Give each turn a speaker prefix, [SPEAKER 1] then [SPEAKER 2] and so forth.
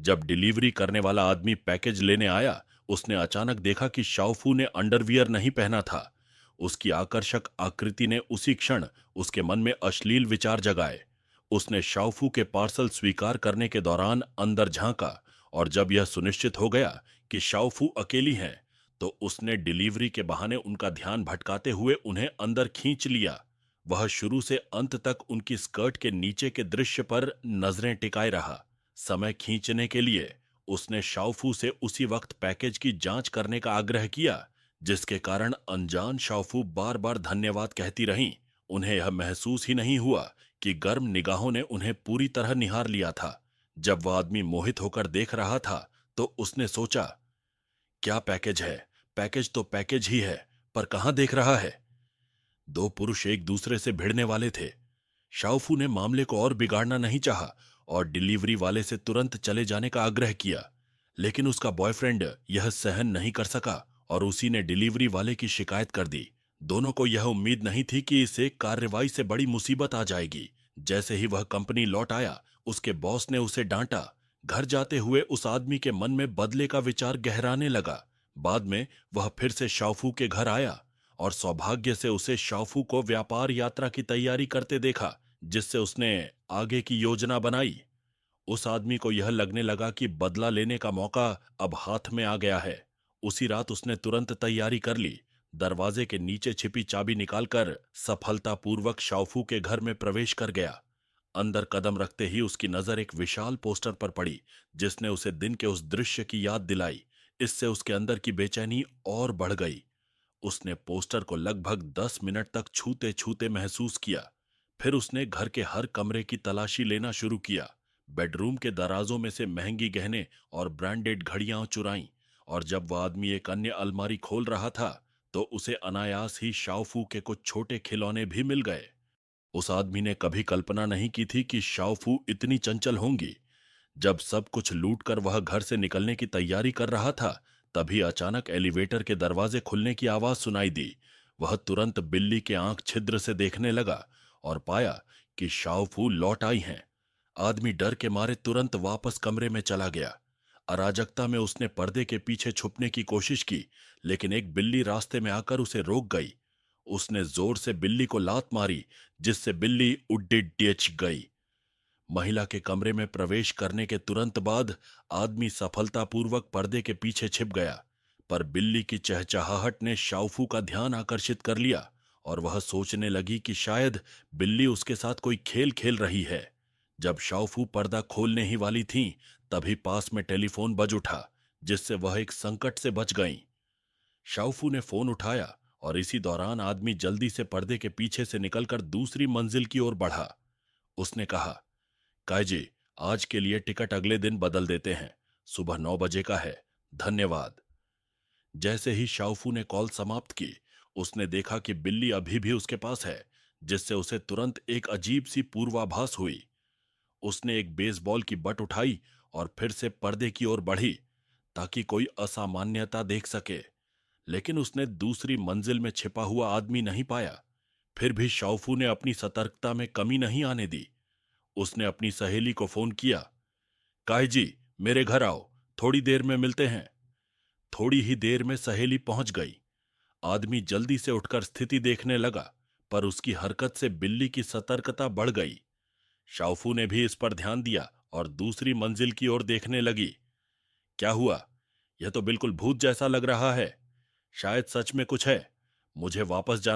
[SPEAKER 1] जब डिलीवरी करने वाला आदमी पैकेज लेने आया, उसने अचानक देखा कि शाओफू ने अंडरवियर नहीं पहना था। उसकी आकर्षक आकृति ने उसी क्षण उसके मन में अश्लील विचार जगाए। उसने शाओफू के पार्सल स्वीकार करने के दौरान अंदर झांका, और जब यह सुनिश्चित हो गया कि शाओफू अकेली हैं, तो उसने डिलीवरी के बहाने उनका ध्यान भटकाते हुए उन्हें अंदर खींच लिया। वह शुरू से अंत तक उनकी स्कर्ट के नीचे के दृश्य पर नजरें टिकाए रहा। समय खींचने के लिए उसने शाओफू से उसी वक्त पैकेज की जांच करने का आग्रह किया, जिसके कारण अनजान शाओफू बार बार धन्यवाद कहती रहीं। उन्हें यह महसूस ही नहीं हुआ कि गर्म निगाहों ने उन्हें पूरी तरह निहार लिया था। जब वह आदमी मोहित होकर देख रहा था, तो उसने सोचा, क्या पैकेज है? पैकेज तो पैकेज ही है, पर कहां देख रहा है? दो पुरुष एक दूसरे से भिड़ने वाले थे। शाओफू ने मामले को और बिगाड़ना नहीं चाहा और डिलीवरी वाले से तुरंत चले जाने का आग्रह किया, लेकिन उसका बॉयफ्रेंड यह सहन नहीं कर सका और उसी ने डिलीवरी वाले की शिकायत कर दी। दोनों को यह उम्मीद नहीं थी कि इसे कार्रवाई से बड़ी मुसीबत आ जाएगी। जैसे ही वह कंपनी लौट आया, उसके बॉस ने उसे डांटा। घर जाते हुए उस आदमी के मन में बदले का विचार गहराने लगा। बाद में वह फिर से शाओफू के घर आया और सौभाग्य से उसे शाओफू को व्यापार यात्रा की तैयारी करते देखा, जिससे उसने आगे की योजना बनाई। उस आदमी को यह लगने लगा कि बदला लेने का मौका अब हाथ में आ गया है। उसी रात उसने तुरंत तैयारी कर ली। दरवाजे के नीचे छिपी चाबी निकालकर सफलतापूर्वक शाओफू के घर में प्रवेश कर गया। अंदर कदम रखते ही उसकी नजर एक विशाल पोस्टर पर पड़ी, जिसने उसे दिन के उस दृश्य की याद दिलाई। इससे उसके अंदर की बेचैनी और बढ़ गई। उसने पोस्टर को लगभग 10 मिनट तक छूते छूते महसूस किया। फिर उसने घर के हर कमरे की तलाशी लेना शुरू किया। बेडरूम के दराजों में से महंगी गहने और ब्रांडेड घड़ियां चुराईं, और जब वह आदमी एक अन्य अलमारी खोल रहा था, तो उसे अनायास ही शाओफू के कुछ छोटे खिलौने भी मिल गए। उस आदमी ने कभी कल्पना नहीं की थी कि शाओफू इतनी चंचल होंगी। जब सब कुछ लूटकर वह घर से निकलने की तैयारी कर रहा था, तभी अचानक एलिवेटर के दरवाजे खुलने की आवाज सुनाई दी। वह तुरंत बिल्ली के आंख छिद्र से देखने लगा और पाया कि शाओफू लौट आई हैं। आदमी डर के मारे तुरंत वापस कमरे में चला गया। अराजकता में उसने पर्दे के पीछे छुपने की कोशिश की, लेकिन एक बिल्ली रास्ते में आकर उसे रोक गई। उसने जोर से बिल्ली को लात मारी, जिससे बिल्ली उड्डीच गई। महिला के कमरे में प्रवेश करने के तुरंत बाद आदमी सफलतापूर्वक पर्दे के पीछे छिप गया, पर बिल्ली की चहचहाहट ने शाओफू का ध्यान आकर्षित कर लिया और वह सोचने लगी कि शायद बिल्ली उसके साथ कोई खेल खेल रही है। जब शाओफू पर्दा खोलने ही वाली थीं, तभी पास में टेलीफोन बज उठा, जिससे वह एक संकट से बच गईं। शाओफू ने फोन उठाया और इसी दौरान आदमी जल्दी से पर्दे के पीछे से निकलकर दूसरी मंजिल की ओर बढ़ा। उसने कहा, कायजी, आज के लिए टिकट अगले दिन बदल देते हैं। सुबह 9 बजे का है। धन्यवाद। जैसे ही शाओफू ने कॉल समाप्त की, उसने देखा कि बिल्ली अभी भी उसके पास है, जिससे उसे तुरंत एक अजीब सी पूर्वाभास हुई। उसने एक बेसबॉल की बट उठाई और फिर से पर्दे की ओर बढ़ी, ताकि कोई असामान्यता देख सके, लेकिन उसने दूसरी मंजिल में छिपा हुआ आदमी नहीं पाया। फिर भी शाओफू ने अपनी सतर्कता में कमी नहीं आने दी। उसने अपनी सहेली को फोन किया, कायजी, मेरे घर आओ, थोड़ी देर में मिलते हैं। थोड़ी ही देर में सहेली पहुंच गई। आदमी जल्दी से उठकर स्थिति देखने लगा, पर उसकी हरकत से बिल्ली की सतर्कता बढ़ गई। शाओफू ने भी इस पर ध्यान दिया और दूसरी मंजिल की ओर देखने लगी। क्या हुआ? यह तो बिल्कुल भूत जैसा लग रहा है। शायद सच में कुछ है। मुझे वापस जाना